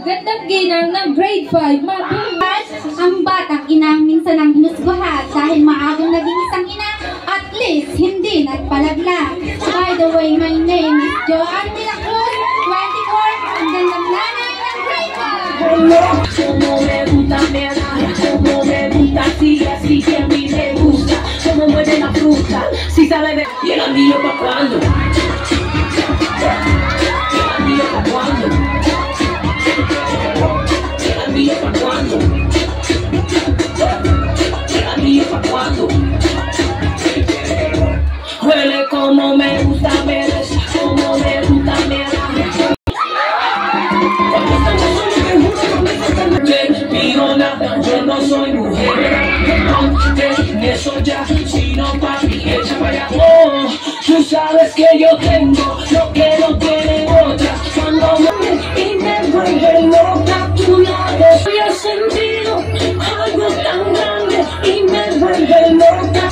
gandang ginang ng grade 5, mabuhay. Ang batang ina minsan ang hinusgahan dahil maagang naging isang ina, at least hindi nagpalaglag. By the way, my name is Joanne de la Cruz, 24, ang gandang nanay ng grade 5. Como me gusta, como me gusta, sí, así que a mí me gusta, como mueve la fruta, si sale de... ¿Y el anillo pa' cuándo? ¿El anillo pa' cuándo? ¿El anillo pa' cuándo? ¿El anillo pa' cuándo? Huele como me gusta, me besa, como me gusta, me da. Yo no soy mujer, eso ya, si no papi, echa para allá. Oh, tú sabes que yo tengo lo que no tienen otras. Cuando me y me vuelve loca tu lado, yo he sentido algo tan grande y me vuelve loca.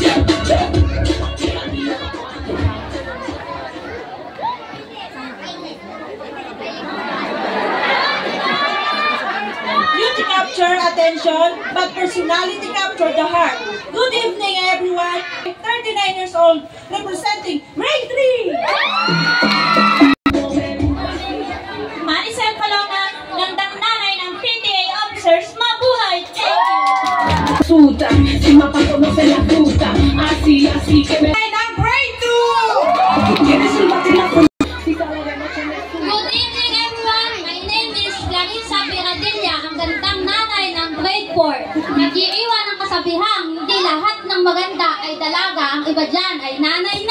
Capture attention, but personality capture the heart. Good evening, everyone. 39 years old, representing grade 3. Maricel Paloma, gandang nanay ng PTA officers, mabuhay! Thank you! Suta, si mapa conoce la fruta, así, así que me... Ng grade 2. ¿Quieres un batilazo? Good evening, everyone. My name is Clarissa Piradilla, ang gandang nanay ng grade 4. Nag-iiwan ang kasabihang hindi lahat ng maganda ay dalaga, ang iba dyan ay nanay